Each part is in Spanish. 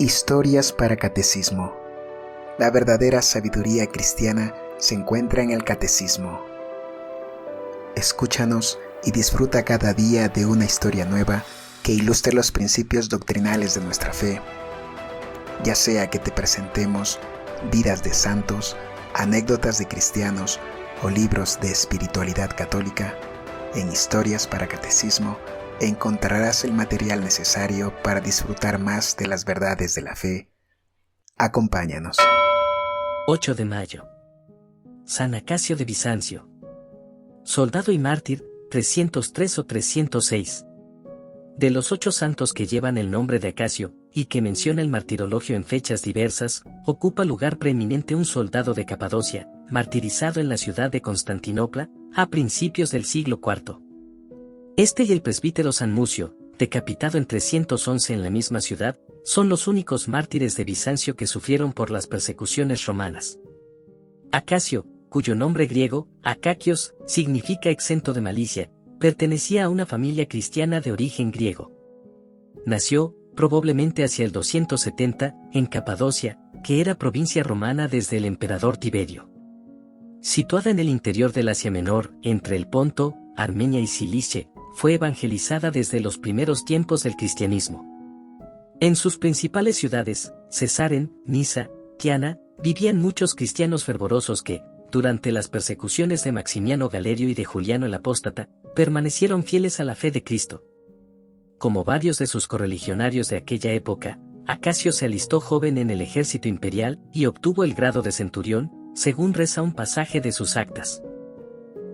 Historias para Catecismo. La verdadera sabiduría cristiana se encuentra en el Catecismo. Escúchanos y disfruta cada día de una historia nueva que ilustre los principios doctrinales de nuestra fe. Ya sea que te presentemos vidas de santos, anécdotas de cristianos o libros de espiritualidad católica, en Historias para Catecismo encontrarás el material necesario para disfrutar más de las verdades de la fe. Acompáñanos. 8 de mayo. San Acacio de Bizancio. Soldado y mártir, 303 o 306. De los 8 santos que llevan el nombre de Acacio, y que menciona el martirologio en fechas diversas, ocupa lugar preeminente un soldado de Capadocia, martirizado en la ciudad de Constantinopla, a principios del siglo IV. Este y el presbítero San Mucio, decapitado en 311 en la misma ciudad, son los únicos mártires de Bizancio que sufrieron por las persecuciones romanas. Acacio, cuyo nombre griego, Akakios, significa exento de malicia, pertenecía a una familia cristiana de origen griego. Nació, probablemente hacia el 270, en Capadocia, que era provincia romana desde el emperador Tiberio. Situada en el interior del Asia Menor, entre el Ponto, Armenia y Cilicia, fue evangelizada desde los primeros tiempos del cristianismo. En sus principales ciudades, Cesaren, Nisa, Tiana, vivían muchos cristianos fervorosos que, durante las persecuciones de Maximiano Galerio y de Juliano el Apóstata, permanecieron fieles a la fe de Cristo. Como varios de sus correligionarios de aquella época, Acacio se alistó joven en el ejército imperial y obtuvo el grado de centurión, según reza un pasaje de sus actas.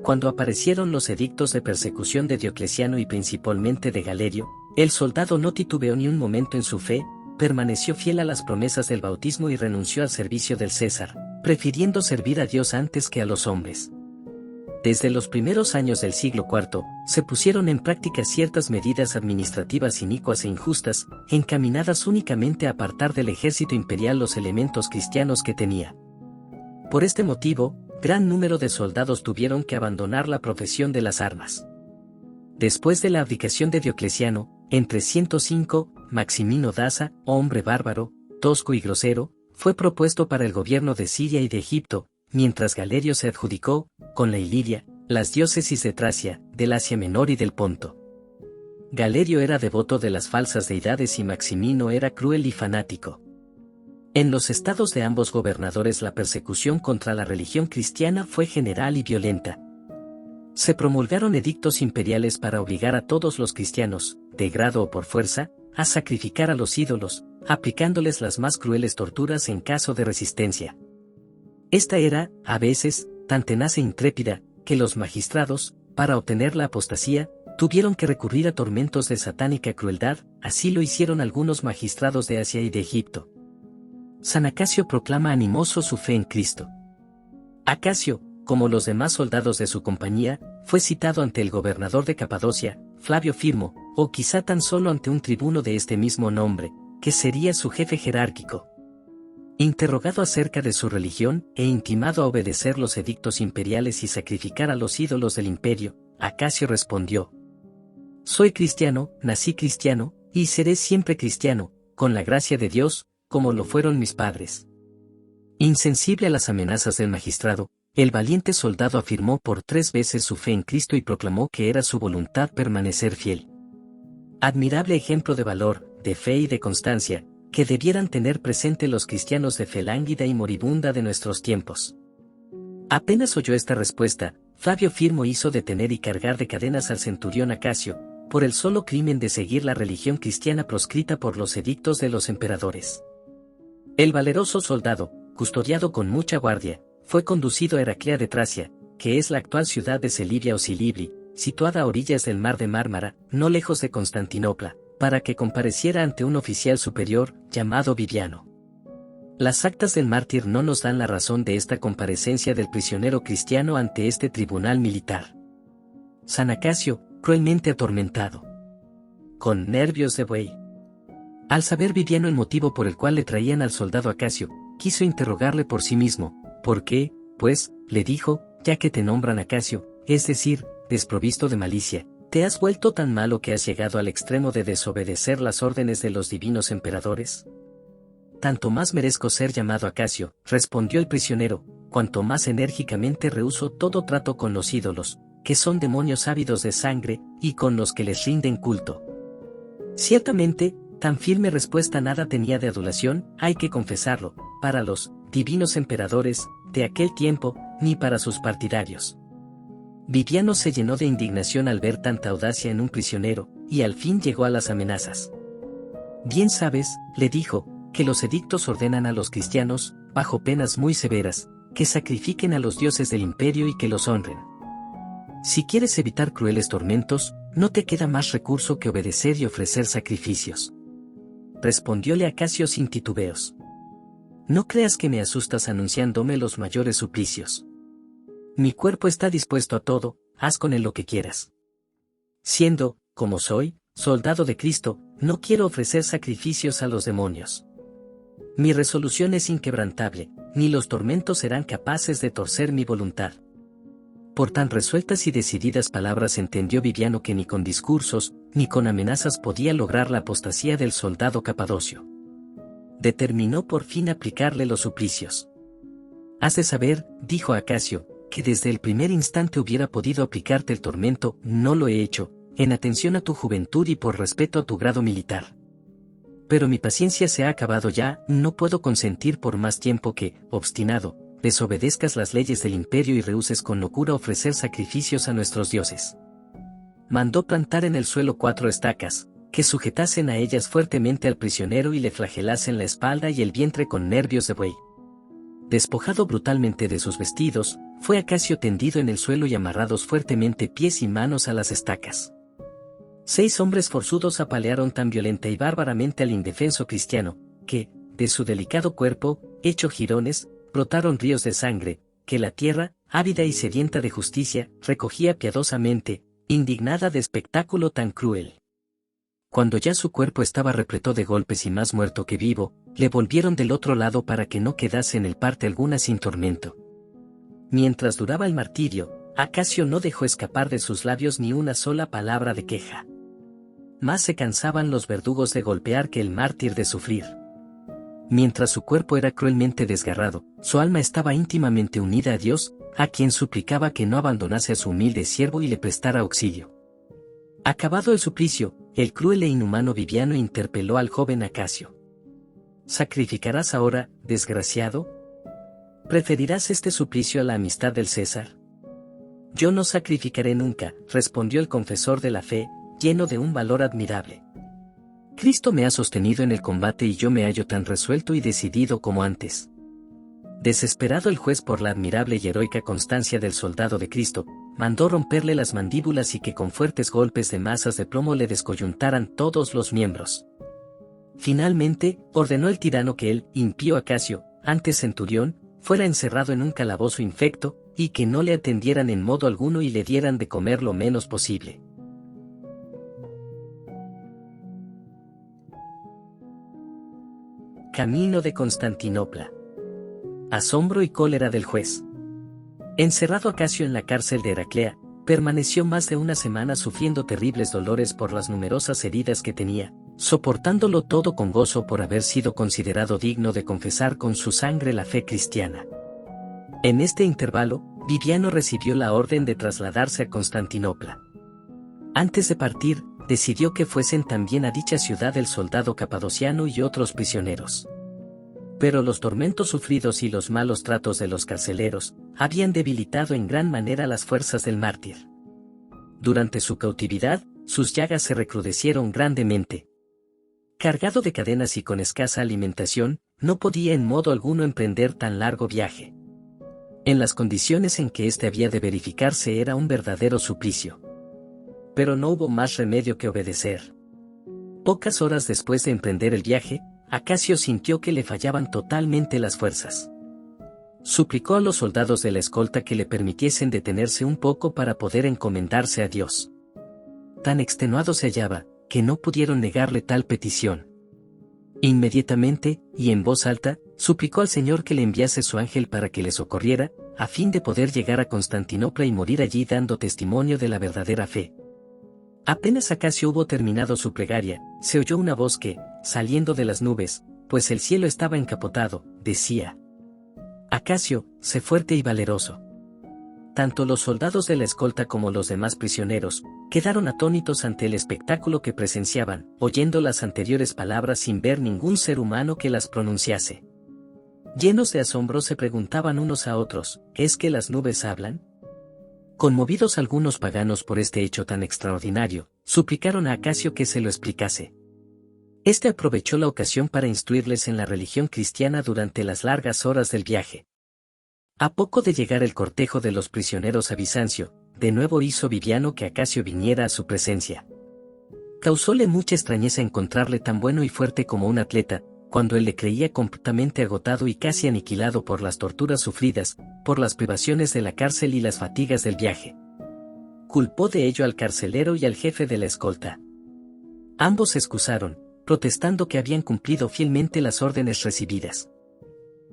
Cuando aparecieron los edictos de persecución de Diocleciano y principalmente de Galerio, el soldado no titubeó ni un momento en su fe, permaneció fiel a las promesas del bautismo y renunció al servicio del César, prefiriendo servir a Dios antes que a los hombres. Desde los primeros años del siglo IV, se pusieron en práctica ciertas medidas administrativas inicuas e injustas, encaminadas únicamente a apartar del ejército imperial los elementos cristianos que tenía. Por este motivo, gran número de soldados tuvieron que abandonar la profesión de las armas. Después de la abdicación de Diocleciano, en 305, Maximino Daza, hombre bárbaro, tosco y grosero, fue propuesto para el gobierno de Siria y de Egipto, mientras Galerio se adjudicó, con la Iliria, las diócesis de Tracia, del Asia Menor y del Ponto. Galerio era devoto de las falsas deidades y Maximino era cruel y fanático. En los estados de ambos gobernadores la persecución contra la religión cristiana fue general y violenta. Se promulgaron edictos imperiales para obligar a todos los cristianos, de grado o por fuerza, a sacrificar a los ídolos, aplicándoles las más crueles torturas en caso de resistencia. Esta era, a veces, tan tenaz e intrépida, que los magistrados, para obtener la apostasía, tuvieron que recurrir a tormentos de satánica crueldad, así lo hicieron algunos magistrados de Asia y de Egipto. San Acacio proclama animoso su fe en Cristo. Acacio, como los demás soldados de su compañía, fue citado ante el gobernador de Capadocia, Flavio Firmo, o quizá tan solo ante un tribuno de este mismo nombre, que sería su jefe jerárquico. Interrogado acerca de su religión e intimado a obedecer los edictos imperiales y sacrificar a los ídolos del imperio, Acacio respondió: «Soy cristiano, nací cristiano, y seré siempre cristiano, con la gracia de Dios, como lo fueron mis padres». Insensible a las amenazas del magistrado, el valiente soldado afirmó por 3 veces su fe en Cristo y proclamó que era su voluntad permanecer fiel. Admirable ejemplo de valor, de fe y de constancia, que debieran tener presente los cristianos de fe lánguida y moribunda de nuestros tiempos. Apenas oyó esta respuesta, Flavio Firmo hizo detener y cargar de cadenas al centurión Acacio, por el solo crimen de seguir la religión cristiana proscrita por los edictos de los emperadores. El valeroso soldado, custodiado con mucha guardia, fue conducido a Heraclea de Tracia, que es la actual ciudad de Selibria o Silibri, situada a orillas del mar de Mármara, no lejos de Constantinopla, para que compareciera ante un oficial superior, llamado Viviano. Las actas del mártir no nos dan la razón de esta comparecencia del prisionero cristiano ante este tribunal militar. San Acacio, cruelmente atormentado. Con nervios de buey. Al saber Viviano el motivo por el cual le traían al soldado Acacio, quiso interrogarle por sí mismo. «¿Por qué, pues?», le dijo, «ya que te nombran Acacio, es decir, desprovisto de malicia, ¿te has vuelto tan malo que has llegado al extremo de desobedecer las órdenes de los divinos emperadores?». tanto más merezco ser llamado Acasio, respondió el prisionero, cuanto más enérgicamente rehúso todo trato con los ídolos, que son demonios ávidos de sangre, y con los que les rinden culto. Ciertamente, tan firme respuesta nada tenía de adulación, hay que confesarlo, para los divinos emperadores de aquel tiempo, ni para sus partidarios. Viviano se llenó de indignación al ver tanta audacia en un prisionero, y al fin llegó a las amenazas. Bien sabes, le dijo, que los edictos ordenan a los cristianos, bajo penas muy severas, que sacrifiquen a los dioses del imperio y que los honren. Si quieres evitar crueles tormentos, no te queda más recurso que obedecer y ofrecer sacrificios. Respondióle Acasio sin titubeos. No creas que me asustas anunciándome los mayores suplicios. Mi cuerpo está dispuesto a todo, haz con él lo que quieras. Siendo, como soy, soldado de Cristo, no quiero ofrecer sacrificios a los demonios. Mi resolución es inquebrantable, ni los tormentos serán capaces de torcer mi voluntad. Por tan resueltas y decididas palabras entendió Viviano que ni con discursos, ni con amenazas podía lograr la apostasía del soldado capadocio. Determinó por fin aplicarle los suplicios. Has de saber, dijo a Acasio, que desde el primer instante hubiera podido aplicarte el tormento, no lo he hecho, en atención a tu juventud y por respeto a tu grado militar. Pero mi paciencia se ha acabado ya, no puedo consentir por más tiempo que, obstinado, desobedezcas las leyes del imperio y rehuses con locura ofrecer sacrificios a nuestros dioses. Mandó plantar en el suelo 4 estacas, que sujetasen a ellas fuertemente al prisionero y le flagelasen la espalda y el vientre con nervios de buey. Despojado brutalmente de sus vestidos, fue Acasio tendido en el suelo y amarrados fuertemente pies y manos a las estacas. 6 hombres forzudos apalearon tan violenta y bárbaramente al indefenso cristiano, que, de su delicado cuerpo, hecho jirones, brotaron ríos de sangre, que la tierra, ávida y sedienta de justicia, recogía piadosamente, indignada de espectáculo tan cruel. Cuando ya su cuerpo estaba repleto de golpes y más muerto que vivo, le volvieron del otro lado para que no quedase en el parte alguna sin tormento. Mientras duraba el martirio, Acasio no dejó escapar de sus labios ni una sola palabra de queja. Más se cansaban los verdugos de golpear que el mártir de sufrir. Mientras su cuerpo era cruelmente desgarrado, su alma estaba íntimamente unida a Dios, a quien suplicaba que no abandonase a su humilde siervo y le prestara auxilio. Acabado el suplicio, el cruel e inhumano Viviano interpeló al joven Acasio. ¿Sacrificarás ahora, desgraciado? ¿Preferirás este suplicio a la amistad del César? Yo no sacrificaré nunca, respondió el confesor de la fe, lleno de un valor admirable. Cristo me ha sostenido en el combate y yo me hallo tan resuelto y decidido como antes. Desesperado el juez por la admirable y heroica constancia del soldado de Cristo, mandó romperle las mandíbulas y que con fuertes golpes de masas de plomo le descoyuntaran todos los miembros. Finalmente, ordenó el tirano que el impío Acasio, antes centurión, fuera encerrado en un calabozo infecto, y que no le atendieran en modo alguno y le dieran de comer lo menos posible. Camino de Constantinopla. Asombro y cólera del juez. Encerrado Acasio en la cárcel de Heraclea, permaneció más de una semana sufriendo terribles dolores por las numerosas heridas que tenía, soportándolo todo con gozo por haber sido considerado digno de confesar con su sangre la fe cristiana. En este intervalo, Viviano recibió la orden de trasladarse a Constantinopla. Antes de partir, decidió que fuesen también a dicha ciudad el soldado capadociano y otros prisioneros. Pero los tormentos sufridos y los malos tratos de los carceleros habían debilitado en gran manera las fuerzas del mártir. Durante su cautividad, sus llagas se recrudecieron grandemente. Cargado de cadenas y con escasa alimentación, no podía en modo alguno emprender tan largo viaje. En las condiciones en que éste había de verificarse era un verdadero suplicio. Pero no hubo más remedio que obedecer. Pocas horas después de emprender el viaje, Acasio sintió que le fallaban totalmente las fuerzas. Suplicó a los soldados de la escolta que le permitiesen detenerse un poco para poder encomendarse a Dios. Tan extenuado se hallaba, que no pudieron negarle tal petición. Inmediatamente, y en voz alta, suplicó al Señor que le enviase su ángel para que le socorriera, a fin de poder llegar a Constantinopla y morir allí dando testimonio de la verdadera fe. Apenas Acasio hubo terminado su plegaria, se oyó una voz que, saliendo de las nubes, pues el cielo estaba encapotado, decía. Acasio, sé fuerte y valeroso. Tanto los soldados de la escolta como los demás prisioneros, quedaron atónitos ante el espectáculo que presenciaban, oyendo las anteriores palabras sin ver ningún ser humano que las pronunciase. Llenos de asombro se preguntaban unos a otros, ¿es que las nubes hablan? Conmovidos algunos paganos por este hecho tan extraordinario, suplicaron a Acasio que se lo explicase. Este aprovechó la ocasión para instruirles en la religión cristiana durante las largas horas del viaje. A poco de llegar el cortejo de los prisioneros a Bizancio, de nuevo hizo Viviano que Acasio viniera a su presencia. Causóle mucha extrañeza encontrarle tan bueno y fuerte como un atleta, cuando él le creía completamente agotado y casi aniquilado por las torturas sufridas, por las privaciones de la cárcel y las fatigas del viaje. Culpó de ello al carcelero y al jefe de la escolta. Ambos se excusaron, protestando que habían cumplido fielmente las órdenes recibidas.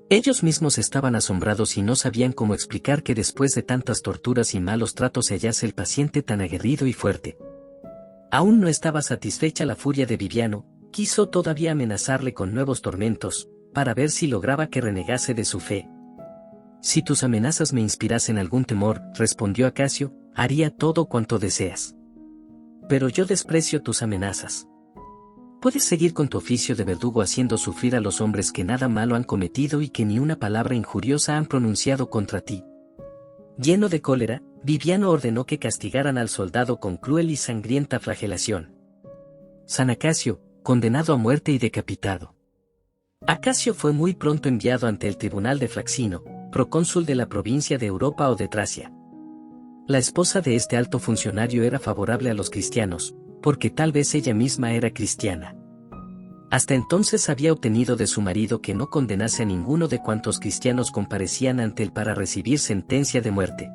Ellos mismos estaban asombrados y no sabían cómo explicar que después de tantas torturas y malos tratos se hallase el paciente tan aguerrido y fuerte. Aún no estaba satisfecha la furia de Viviano, quiso todavía amenazarle con nuevos tormentos, para ver si lograba que renegase de su fe. Si tus amenazas me inspirasen algún temor, respondió Acasio, haría todo cuanto deseas. Pero yo desprecio tus amenazas. Puedes seguir con tu oficio de verdugo haciendo sufrir a los hombres que nada malo han cometido y que ni una palabra injuriosa han pronunciado contra ti. Lleno de cólera, Viviano ordenó que castigaran al soldado con cruel y sangrienta flagelación. San Acasio, condenado a muerte y decapitado. Acasio fue muy pronto enviado ante el tribunal de Flaxino, procónsul de la provincia de Europa o de Tracia. La esposa de este alto funcionario era favorable a los cristianos, porque tal vez ella misma era cristiana. Hasta entonces había obtenido de su marido que no condenase a ninguno de cuantos cristianos comparecían ante él para recibir sentencia de muerte.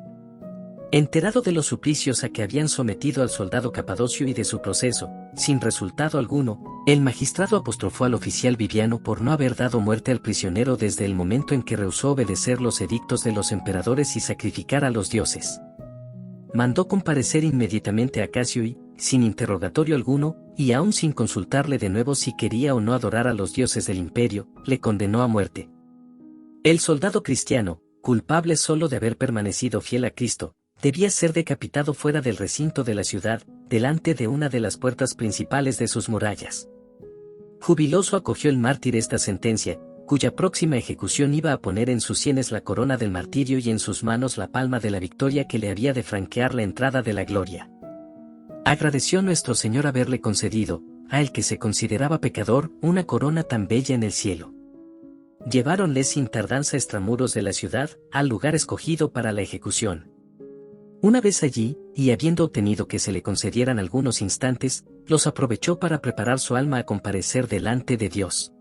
Enterado de los suplicios a que habían sometido al soldado Capadocio y de su proceso, sin resultado alguno, el magistrado apostrofó al oficial Viviano por no haber dado muerte al prisionero desde el momento en que rehusó obedecer los edictos de los emperadores y sacrificar a los dioses. Mandó comparecer inmediatamente a Acasio y, sin interrogatorio alguno, y aún sin consultarle de nuevo si quería o no adorar a los dioses del imperio, le condenó a muerte. El soldado cristiano, culpable solo de haber permanecido fiel a Cristo, debía ser decapitado fuera del recinto de la ciudad, delante de una de las puertas principales de sus murallas. Jubiloso acogió el mártir esta sentencia, cuya próxima ejecución iba a poner en sus sienes la corona del martirio y en sus manos la palma de la victoria que le había de franquear la entrada de la gloria. Agradeció nuestro Señor haberle concedido, a el que se consideraba pecador, una corona tan bella en el cielo. Lleváronle sin tardanza extramuros de la ciudad, al lugar escogido para la ejecución. Una vez allí, y habiendo obtenido que se le concedieran algunos instantes, los aprovechó para preparar su alma a comparecer delante de Dios.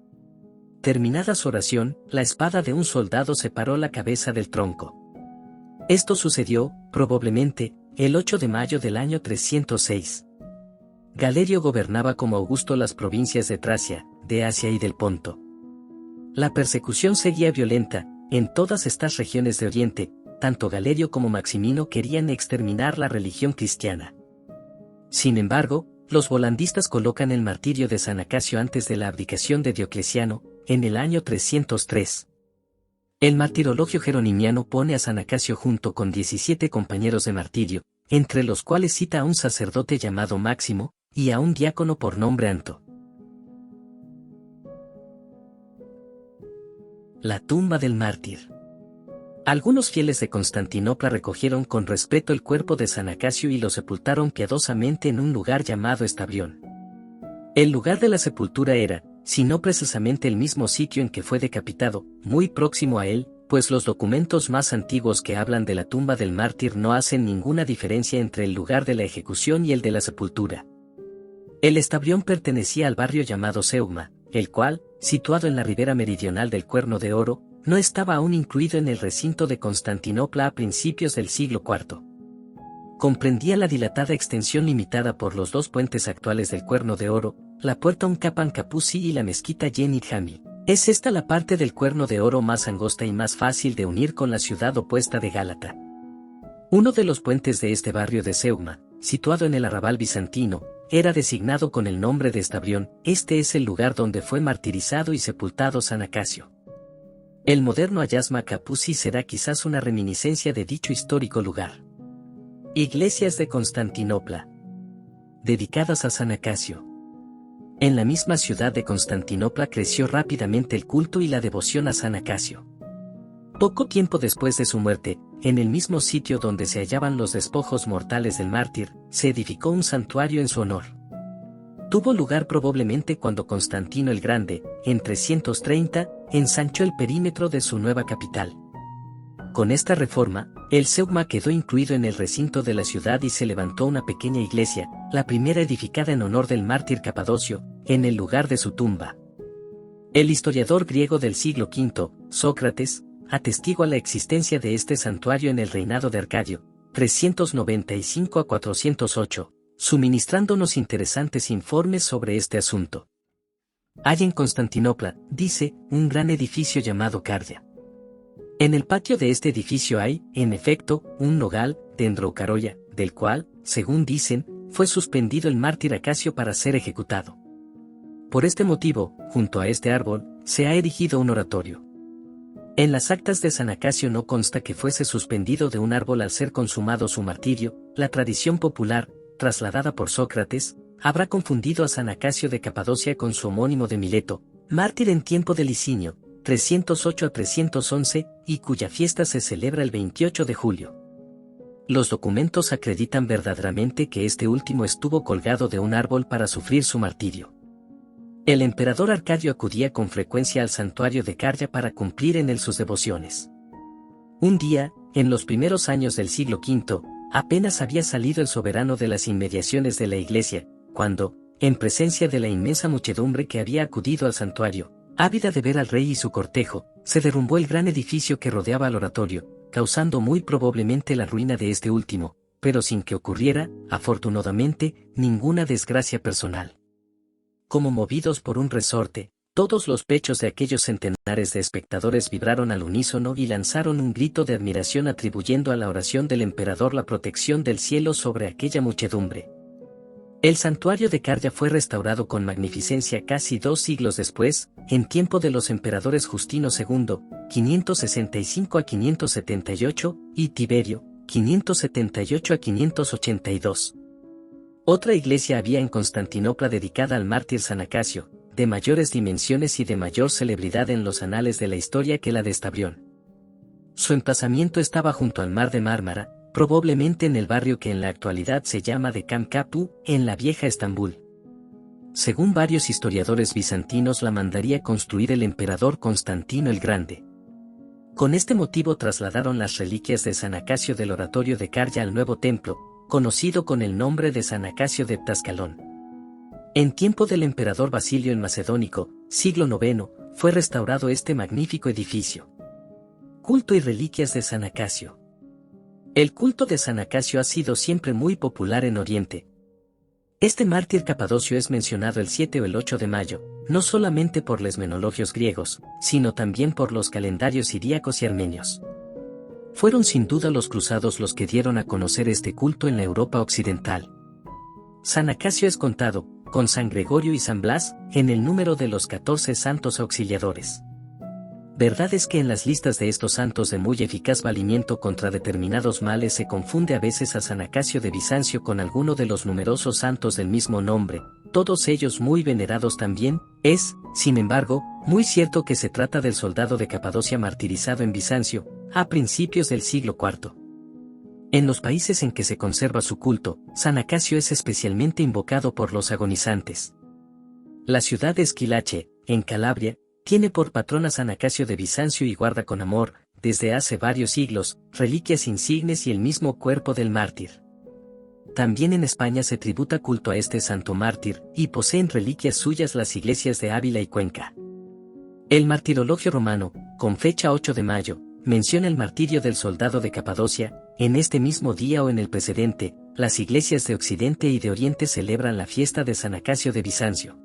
Terminada su oración, la espada de un soldado separó la cabeza del tronco. Esto sucedió, probablemente, el 8 de mayo del año 306. Galerio gobernaba como Augusto las provincias de Tracia, de Asia y del Ponto. La persecución seguía violenta, en todas estas regiones de Oriente, tanto Galerio como Maximino querían exterminar la religión cristiana. Sin embargo, los volandistas colocan el martirio de San Acasio antes de la abdicación de Diocleciano, en el año 303. El martirologio jeronimiano pone a San Acasio junto con 17 compañeros de martirio, entre los cuales cita a un sacerdote llamado Máximo, y a un diácono por nombre Anto. La tumba del mártir. Algunos fieles de Constantinopla recogieron con respeto el cuerpo de San Acasio y lo sepultaron piadosamente en un lugar llamado Estabrión. El lugar de la sepultura era, si no precisamente el mismo sitio en que fue decapitado, muy próximo a él, pues los documentos más antiguos que hablan de la tumba del mártir no hacen ninguna diferencia entre el lugar de la ejecución y el de la sepultura. El Estabrión pertenecía al barrio llamado Seugma, el cual, situado en la ribera meridional del Cuerno de Oro, no estaba aún incluido en el recinto de Constantinopla a principios del siglo IV. Comprendía la dilatada extensión limitada por los dos puentes actuales del Cuerno de Oro, la puerta Uncapan Capusi y la mezquita Yenit Jami. Es esta la parte del Cuerno de Oro más angosta y más fácil de unir con la ciudad opuesta de Gálata. Uno de los puentes de este barrio de Seugma, situado en el arrabal bizantino, era designado con el nombre de Estabrión. Este es el lugar donde fue martirizado y sepultado San Acacio. El moderno Ayasma Capuzzi será quizás una reminiscencia de dicho histórico lugar. Iglesias de Constantinopla, dedicadas a San Acacio. En la misma ciudad de Constantinopla creció rápidamente el culto y la devoción a San Acacio. Poco tiempo después de su muerte, en el mismo sitio donde se hallaban los despojos mortales del mártir, se edificó un santuario en su honor. Tuvo lugar probablemente cuando Constantino el Grande, en 330, ensanchó el perímetro de su nueva capital. Con esta reforma, el Zeugma quedó incluido en el recinto de la ciudad y se levantó una pequeña iglesia, la primera edificada en honor del mártir Capadocio, en el lugar de su tumba. El historiador griego del siglo V, Sócrates, atestigua la existencia de este santuario en el reinado de Arcadio, 395 a 408, suministrándonos interesantes informes sobre este asunto. Hay en Constantinopla, dice, un gran edificio llamado Cardia. En el patio de este edificio hay, en efecto, un nogal, dendrocaroya, del cual, según dicen, fue suspendido el mártir Acacio para ser ejecutado. Por este motivo, junto a este árbol, se ha erigido un oratorio. En las actas de San Acacio no consta que fuese suspendido de un árbol al ser consumado su martirio. La tradición popular, trasladada por Sócrates, habrá confundido a San Acacio de Capadocia con su homónimo de Mileto, mártir en tiempo de Licinio, 308 a 311, y cuya fiesta se celebra el 28 de julio. Los documentos acreditan verdaderamente que este último estuvo colgado de un árbol para sufrir su martirio. El emperador Arcadio acudía con frecuencia al santuario de Cardia para cumplir en él sus devociones. Un día, en los primeros años del siglo V, apenas había salido el soberano de las inmediaciones de la iglesia, cuando, en presencia de la inmensa muchedumbre que había acudido al santuario, ávida de ver al rey y su cortejo, se derrumbó el gran edificio que rodeaba al oratorio, causando muy probablemente la ruina de este último, pero sin que ocurriera, afortunadamente, ninguna desgracia personal. Como movidos por un resorte, todos los pechos de aquellos centenares de espectadores vibraron al unísono y lanzaron un grito de admiración atribuyendo a la oración del emperador la protección del cielo sobre aquella muchedumbre. El santuario de Cardia fue restaurado con magnificencia casi 2 siglos después, en tiempo de los emperadores Justino II, 565 a 578, y Tiberio, 578 a 582. Otra iglesia había en Constantinopla dedicada al mártir San Acacio, de mayores dimensiones y de mayor celebridad en los anales de la historia que la de Estabrión. Su emplazamiento estaba junto al mar de Mármara, probablemente en el barrio que en la actualidad se llama de Kamkapu, en la vieja Estambul. Según varios historiadores bizantinos la mandaría construir el emperador Constantino el Grande. Con este motivo trasladaron las reliquias de San Acacio del oratorio de Cardia al nuevo templo, conocido con el nombre de San Acacio de Ptascalón. En tiempo del emperador Basilio el Macedónico, siglo IX, fue restaurado este magnífico edificio. Culto y reliquias de San Acacio. El culto de San Acacio ha sido siempre muy popular en Oriente. Este mártir capadocio es mencionado el 7 o el 8 de mayo, no solamente por los menologios griegos, sino también por los calendarios siríacos y armenios. Fueron sin duda los cruzados los que dieron a conocer este culto en la Europa occidental. San Acacio es contado, con San Gregorio y San Blas, en el número de los 14 santos auxiliadores. Verdad es que en las listas de estos santos de muy eficaz valimiento contra determinados males se confunde a veces a San Acacio de Bizancio con alguno de los numerosos santos del mismo nombre, todos ellos muy venerados también. Es, sin embargo, muy cierto que se trata del soldado de Capadocia martirizado en Bizancio, a principios del siglo IV. En los países en que se conserva su culto, San Acacio es especialmente invocado por los agonizantes. La ciudad de Esquilache, en Calabria, tiene por patrona San Acacio de Bizancio y guarda con amor, desde hace varios siglos, reliquias insignes y el mismo cuerpo del mártir. También en España se tributa culto a este santo mártir, y poseen reliquias suyas las iglesias de Ávila y Cuenca. El Martirologio Romano, con fecha 8 de mayo, menciona el martirio del soldado de Capadocia. En este mismo día o en el precedente, las iglesias de Occidente y de Oriente celebran la fiesta de San Acacio de Bizancio.